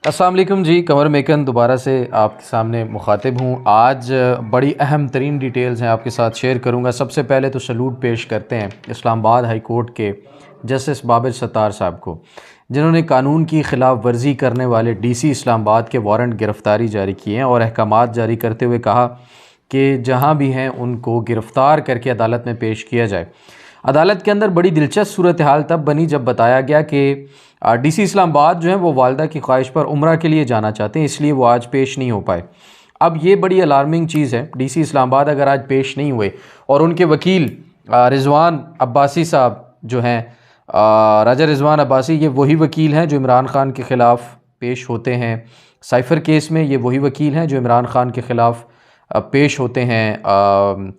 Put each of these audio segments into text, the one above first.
अस्सलाम वालेकुम जी। कंवर मेकन दोबारा से आपके सामने मुखातिब हूँ। आज बड़ी अहम तरीन डिटेल्स हैं आपके साथ शेयर करूँगा। सबसे पहले तो सलूट पेश करते हैं इस्लामाबाद हाई कोर्ट के जस्टिस बाबर सत्तार साहब को, जिन्होंने कानून की खिलाफ वर्जी करने वाले डीसी इस्लामाबाद के वारंट गिरफ़्तारी जारी किए हैं और अहकामात जारी करते हुए कहा कि जहाँ भी हैं उनको गिरफ़्तार करके अदालत में पेश किया जाए। अदालत के अंदर बड़ी दिलचस्प सूरत हाल तब बनी जब बताया गया कि डीसी इस्लामाबाद जो है वो वालदा की ख्वाहिश पर उम्रा के लिए जाना चाहते हैं, इसलिए वो आज पेश नहीं हो पाए। अब ये बड़ी अलार्मिंग चीज़ है। डीसी इस्लामाबाद अगर आज पेश नहीं हुए और उनके वकील रिजवान अब्बासी साहब जो हैं, राजा रिजवान अब्बासी, ये वही वकील हैं जो इमरान खान के ख़िलाफ़ पेश होते हैं साइफ़र केस में। ये वही वकील हैं जो इमरान खान के ख़िलाफ़ पेश होते हैं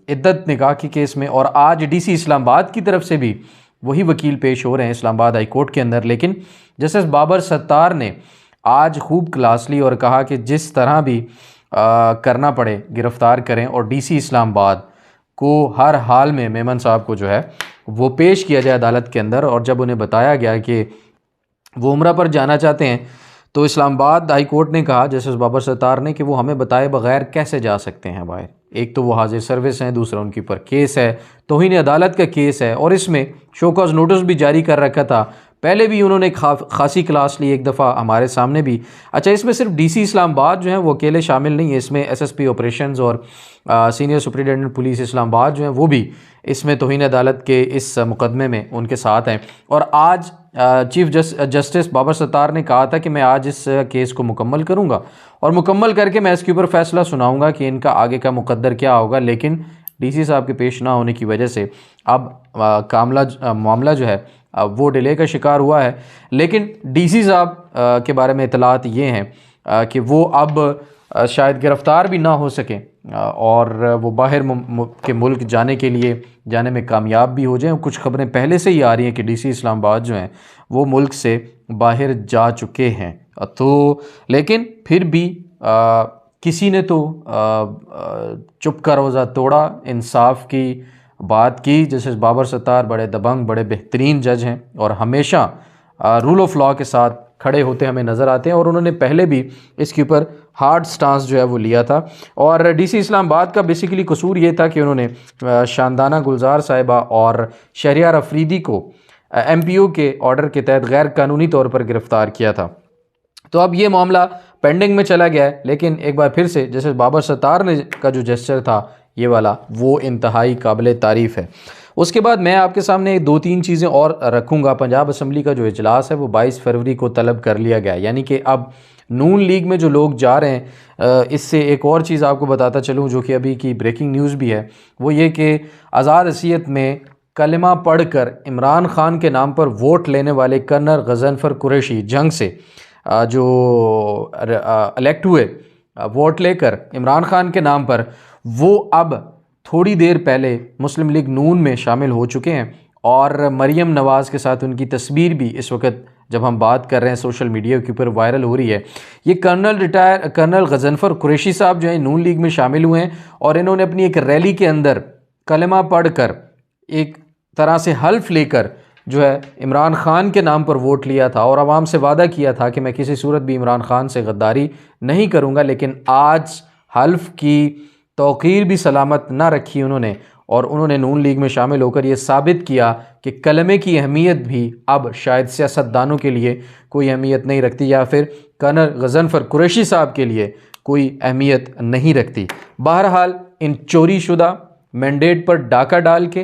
इद्दत निकाह के केस में। और आज डीसी इस्लामाबाद की तरफ से भी वही वकील पेश हो रहे हैं इस्लामाबाद हाई कोर्ट के अंदर। लेकिन जस्टिस बाबर सत्तार ने आज खूब क्लास ली और कहा कि जिस तरह भी करना पड़े गिरफ़्तार करें और डीसी इस्लामाबाद को हर हाल में मेमन साहब को जो है वो पेश किया जाए अदालत के अंदर। और जब उन्हें बताया गया कि वो उम्रा पर जाना चाहते हैं तो इस्लामाबाद हाई कोर्ट ने कहा जस्टिस बाबर सत्तार ने कि वो हमें बताए बगैर कैसे जा सकते हैं बाहर। एक तो वो हाजिर सर्विस हैं, दूसरा उनके ऊपर केस है, तौहीन अदालत का केस है और इसमें शो कॉज नोटिस भी जारी कर रखा था। पहले भी उन्होंने खासी क्लास ली एक दफ़ा हमारे सामने भी। अच्छा, इसमें सिर्फ डीसी इस्लामाबाद जो है वो अकेले शामिल नहीं है, इसमें एसएसपी ऑपरेशन्स और सीनियर सुपरिटेंडेंट पुलिस इस्लामाबाद जो हैं वो भी इसमें तौहीन अदालत के इस मुकदमे में उनके साथ हैं। और आज चीफ जस्टिस बाबर सत्तार ने कहा था कि मैं आज इस केस को मुकम्मल करूंगा और मुकम्मल करके मैं इसके ऊपर फ़ैसला सुनाऊंगा कि इनका आगे का मुकद्दर क्या होगा। लेकिन डीसी साहब के पेश ना होने की वजह से अब मामला जो है वो डिले का शिकार हुआ है। लेकिन डीसी साहब के बारे में इतलात ये हैं कि वो अब शायद गिरफ़्तार भी ना हो सकें और वो बाहर के मुल्क जाने में कामयाब भी हो जाएं। कुछ खबरें पहले से ही आ रही हैं कि डीसी इस्लामाबाद जो हैं वो मुल्क से बाहर जा चुके हैं। तो लेकिन फिर भी किसी ने तो चुप का रोज़ा तोड़ा, इंसाफ की बात की। जस्टिस बाबर सत्तार बड़े दबंग, बड़े बेहतरीन जज हैं और हमेशा रूल ऑफ लॉ के साथ खड़े होते हमें नज़र आते हैं और उन्होंने पहले भी इसके ऊपर हार्ड स्टांस जो है वो लिया था। और डीसी इस्लामाबाद का बेसिकली कसूर ये था कि उन्होंने शानदाना गुलजार साहिबा और शहरियार अफरीदी को एमपीओ के ऑर्डर के तहत गैर कानूनी तौर पर गिरफ़्तार किया था। तो अब ये मामला पेंडिंग में चला गया है। लेकिन एक बार फिर से जैसे बाबर सत्तार ने का जो जेस्चर था ये वाला, वो इंतहाई काबिल तारीफ़ है। उसके बाद मैं आपके सामने 2-3 चीज़ें और रखूँगा। पंजाब असम्बली का जो इजलास है वो 22 फरवरी को तलब कर लिया गया, यानी कि अब नून लीग में जो लोग जा रहे हैं। इससे एक और चीज़ आपको बताता चलूँ जो कि अभी की ब्रेकिंग न्यूज़ भी है, वो ये कि आज़ाद हसीयत में कलमा पढ़कर इमरान खान के नाम पर वोट लेने वाले कर्नल गज़नफ़र कुरैशी जंग से जो इलेक्ट हुए वोट लेकर इमरान खान के नाम पर, वो अब थोड़ी देर पहले मुस्लिम लीग नून में शामिल हो चुके हैं। और मरियम नवाज़ के साथ उनकी तस्वीर भी इस वक्त जब हम बात कर रहे हैं सोशल मीडिया के ऊपर वायरल हो रही है। ये कर्नल गज़नफ़र कुरैशी साहब जो है नून लीग में शामिल हुए हैं और इन्होंने अपनी एक रैली के अंदर कलमा पढ़कर एक तरह से हल्फ लेकर जो है इमरान खान के नाम पर वोट लिया था और आवाम से वादा किया था कि मैं किसी सूरत भी इमरान खान से गद्दारी नहीं करूँगा। लेकिन आज हल्फ की तौक़ीर भी सलामत ना रखी उन्होंने और उन्होंने नून लीग में शामिल होकर ये साबित किया कि कलमे की अहमियत भी अब शायद सियासतदानों के लिए कोई अहमियत नहीं रखती या फिर कर्नल गज़नफ़र कुरैशी साहब के लिए कोई अहमियत नहीं रखती। बहरहाल इन चोरी शुदा मैंडेट पर डाका डाल के,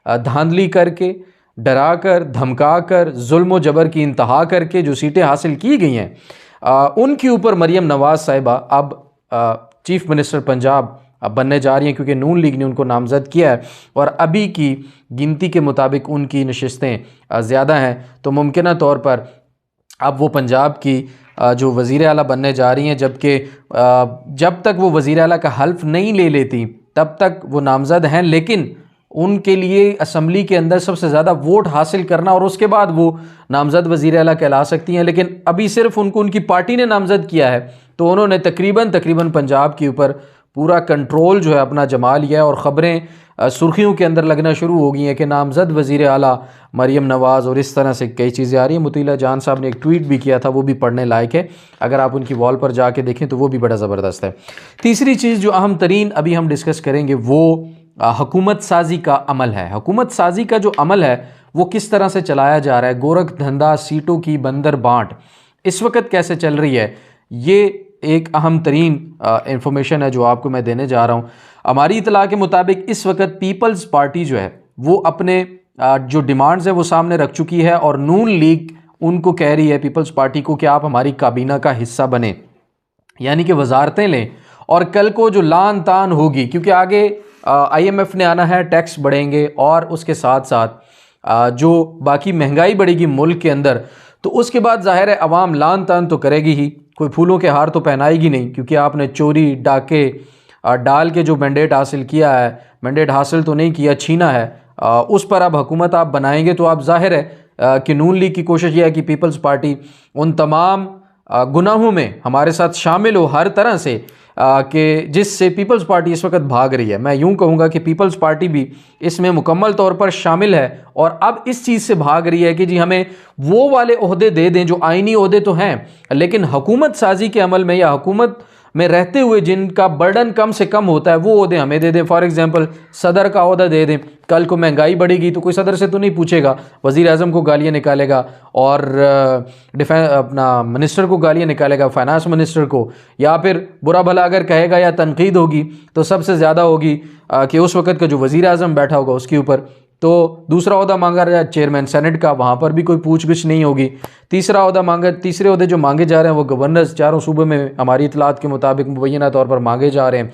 धांधली करके, डरा कर, धमका कर, जुल्म जबर की इंतहा करके जो सीटें हासिल की गई हैं उनके ऊपर मरियम नवाज़ साहिबा अब चीफ़ मिनिस्टर पंजाब बनने जा रही हैं, क्योंकि नून लीग ने उनको नामज़द किया है और अभी की गिनती के मुताबिक उनकी नशिस्तें ज़्यादा हैं। तो मुमकिन तौर पर अब वो पंजाब की जो वज़ीर आला बनने जा रही हैं, जबकि जब तक वो वज़ीर आला का हल्फ नहीं ले लेती तब तक वो नामज़द हैं। लेकिन उनके लिए असम्बली के अंदर सबसे ज़्यादा वोट हासिल करना और उसके बाद वो नामज़द वज़ीर आला कहला सकती हैं। लेकिन अभी सिर्फ उनको उनकी पार्टी ने नामज़द किया है तो उन्होंने तकरीबन पंजाब के ऊपर पूरा कंट्रोल जो है अपना जमा लिया है और ख़बरें सुर्खियों के अंदर लगना शुरू हो गई हैं कि नामज़द वज़ीर आला मरीम नवाज़ और इस तरह से कई चीज़ें आ रही हैं। मुतीला जान साहब ने एक ट्वीट भी किया था, वो भी पढ़ने लायक है, अगर आप उनकी वॉल पर जाके देखें तो वो भी बड़ा ज़बरदस्त है। तीसरी चीज़ जो अहम तरीन अभी हम डिस्कस करेंगे वो हुकूमत साजी का अमल है। हुकूमत साजी का जो अमल है वो किस तरह से चलाया जा रहा है, गोरख धंधा, सीटों की बंदर बांट इस वक्त कैसे चल रही है, ये एक अहम तरीन इंफॉर्मेशन है जो आपको मैं देने जा रहा हूँ। हमारी इतला के मुताबिक इस वक्त पीपल्स पार्टी जो है वो अपने जो डिमांड्स है वो सामने रख चुकी है और नून लीग उनको कह रही है, पीपल्स पार्टी को, कि आप हमारी काबीना का हिस्सा बने, यानी कि वजारतें लें। और कल को जो लान तान होगी, क्योंकि आगे IMF ने आना है, टैक्स बढ़ेंगे और उसके साथ साथ जो बाकी महंगाई बढ़ेगी मुल्क के अंदर, तो उसके बाद जाहिर है अवाम लान तान तो करेगी ही, कोई फूलों के हार तो पहनाएगी नहीं, क्योंकि आपने चोरी डाके डाल के जो मैंडेट हासिल किया है, मैंडेट हासिल तो नहीं किया, छीना है, उस पर अब हुकूमत आप बनाएंगे तो आप जाहिर है कि नून लीग की कोशिश यह है कि पीपल्स पार्टी उन तमाम गुनाहों में हमारे साथ शामिल हो हर तरह से, कि जिससे पीपल्स पार्टी इस वक्त भाग रही है। मैं यूं कहूँगा कि पीपल्स पार्टी भी इसमें मुकम्मल तौर पर शामिल है और अब इस चीज़ से भाग रही है कि जी हमें वो वाले ओहदे दे दें जो आइनी ओहदे तो हैं, लेकिन हुकूमत साजी के अमल में या हुकूमत में रहते हुए जिनका बर्डन कम से कम होता है वो ओहदे हमें दे दें। फॉर एग्जांपल सदर का ओहदा दे दें, कल को महंगाई बढ़ेगी तो कोई सदर से तो नहीं पूछेगा, वज़ीर आज़म को गालियाँ निकालेगा और अपना मिनिस्टर को गालियाँ निकालेगा, फाइनेंस मिनिस्टर को, या फिर बुरा भला अगर कहेगा या तनकीद होगी तो सबसे ज़्यादा होगी कि उस वक़्त का जो वज़ीर आज़म बैठा होगा उसके ऊपर। तो दूसरा ओहदा मांगा जाए चेयरमैन सेनेट का, वहाँ पर भी कोई पूछ-गिछ नहीं होगी। तीसरे ओहदे जो मांगे जा रहे हैं वो गवर्नर्स चारों सूबे में हमारी इतलात के मुताबिक मुबैना तौर पर मांगे जा रहे हैं।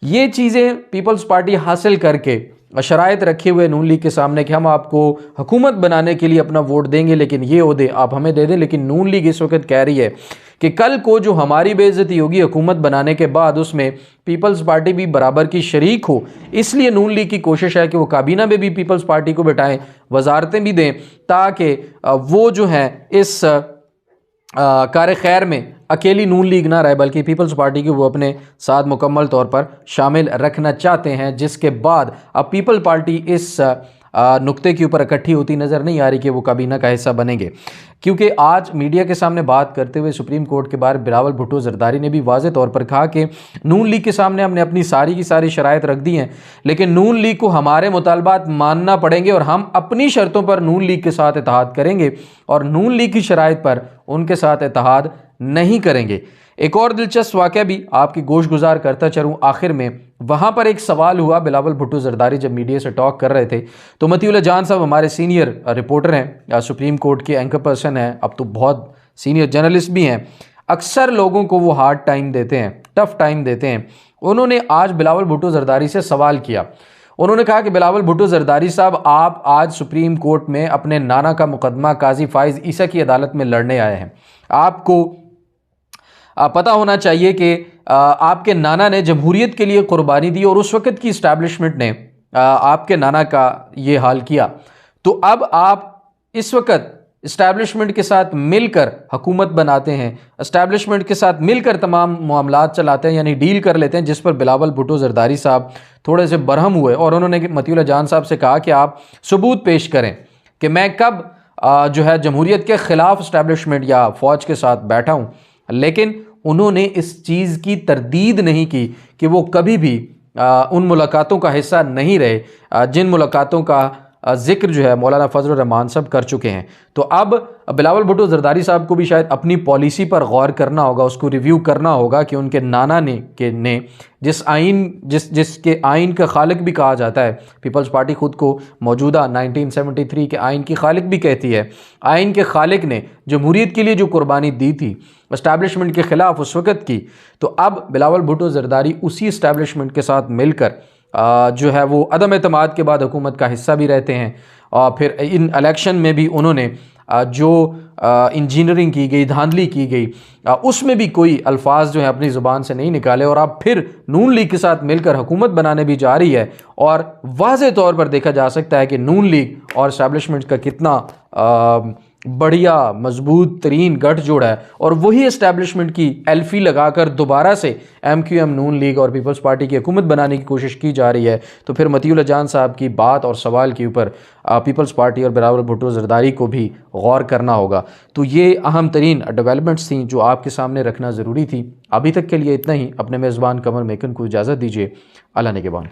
ये चीज़ें पीपल्स पार्टी हासिल करके शराइत रखे हुए नून लीग के सामने कि हम आपको हुकूमत बनाने के लिए अपना वोट देंगे, लेकिन ये ओहदे आप हमें दे दें। लेकिन नून लीग इस वक्त कह रही है कि कल को जो हमारी बेइज्जती होगी हुकूमत बनाने के बाद, उसमें पीपल्स पार्टी भी बराबर की शरीक हो। इसलिए नून लीग की कोशिश है कि वो काबीना में भी पीपल्स पार्टी को बिठाएं, वजारतें भी दें, ताकि वो जो है इस कार खैर में अकेली नून लीग ना रहे, बल्कि पीपल्स पार्टी को वो अपने साथ मुकम्मल तौर पर शामिल रखना चाहते हैं। जिसके बाद अब पीपल पार्टी इस नुक्ते के ऊपर इकट्ठी होती नज़र नहीं आ रही कि वो काबीना का हिस्सा बनेंगे, क्योंकि आज मीडिया के सामने बात करते हुए सुप्रीम कोर्ट के बाहर बिलावल भुट्टो जरदारी ने भी वाज़े तौर पर कहा कि नून लीग के सामने हमने अपनी सारी की सारी शराइत रख दी हैं, लेकिन नून लीग को हमारे मुतालबात मानना पड़ेंगे और हम अपनी शर्तों पर नून लीग के साथ इत्तेहाद करेंगे और नून लीग की शराइत पर उनके साथ इत्तेहाद नहीं करेंगे। एक और दिलचस्प वाक़या भी आपकी गोश गुजार करता चलूँ आखिर में, वहाँ पर एक सवाल हुआ, बिलावल भुट्टो जरदारी जब मीडिया से टॉक कर रहे थे तो मतीउल्लाह जान साहब हमारे सीनियर रिपोर्टर हैं, सुप्रीम कोर्ट के एंकर पर्सन हैं, अब तो बहुत सीनियर जर्नलिस्ट भी हैं, अक्सर लोगों को वो हार्ड टाइम देते हैं, टफ टाइम देते हैं। उन्होंने आज बिलावल भुट्टो जरदारी से सवाल किया। उन्होंने कहा कि बिलावल भुट्टो जरदारी साहब, आप आज सुप्रीम कोर्ट में अपने नाना का मुकदमा काजी फाइज ईसा की अदालत में लड़ने आए हैं। आपको पता होना चाहिए कि आपके नाना ने जमहूरियत के लिए कुर्बानी दी और उस वक़्त की इस्टेब्लिशमेंट ने आपके नाना का ये हाल किया, तो अब आप इस वक़्त इस्टेब्लिशमेंट के साथ मिलकर हुकूमत बनाते हैं, इस्टेब्लिशमेंट के साथ मिलकर तमाम मामलात चलाते हैं, यानी डील कर लेते हैं। जिस पर बिलावल भुट्टो जरदारी साहब थोड़े से बरहम हुए और उन्होंने मतीउल्लाह जान साहब से कहा कि आप सबूत पेश करें कि मैं कब जो है जमहूरियत के ख़िलाफ़ इस्टेब्लिशमेंट या फ़ौज के साथ बैठा हूँ। लेकिन उन्होंने इस चीज़ की तरदीद नहीं की कि वो कभी भी उन मुलाकातों का हिस्सा नहीं रहे जिन मुलाकातों का जिक्र जो है मौलाना फजल रहमान साहब कर चुके हैं। तो अब बिलावल भुट्टो जरदारी साहब को भी शायद अपनी पॉलिसी पर गौर करना होगा, उसको रिव्यू करना होगा कि उनके नाना ने जिसके आइन का खालिक भी कहा जाता है, पीपल्स पार्टी खुद को मौजूदा 1973 के आइन की खालिक भी कहती है, आइन के खालिक ने जमहूरियत के लिए जो कुर्बानी दी थी इस्टेब्लिशमेंट के ख़िलाफ़ उस वक़्त की, तो अब बिलावल भुट्टो जरदारी उसी इस्टेब्लिशमेंट के साथ मिलकर जो है वो अदम एतमाद के बाद हुकूमत का हिस्सा भी रहते हैं। और फिर इन इलेक्शन में भी उन्होंने जो इंजीनियरिंग की गई, धांधली की गई, उसमें भी कोई अल्फाज जो है अपनी ज़ुबान से नहीं निकाले और अब फिर नून लीग के साथ मिलकर हुकूमत बनाने भी जा रही है। और वाज़े तौर पर देखा जा सकता है कि नून लीग और इस्टेब्लिशमेंट का कितना बढ़िया मजबूत तरीन गठजोड़ है और वही इस्टेब्लिशमेंट की एल्फी लगाकर दोबारा से MQM नून लीग और पीपल्स पार्टी की हुकूमत बनाने की कोशिश की जा रही है, तो फिर मतीउल्लाह जान साहब की बात और सवाल के ऊपर पीपल्स पार्टी और बिलावल भुट्टो ज़रदारी को भी गौर करना होगा। तो ये अहम तरीन डेवलपमेंट्स थी जो आपके सामने रखना ज़रूरी थी। अभी तक के लिए इतना ही। अपने मेज़बान कमर मेकन को इजाज़त दीजिए। अल्लाह निगहबान।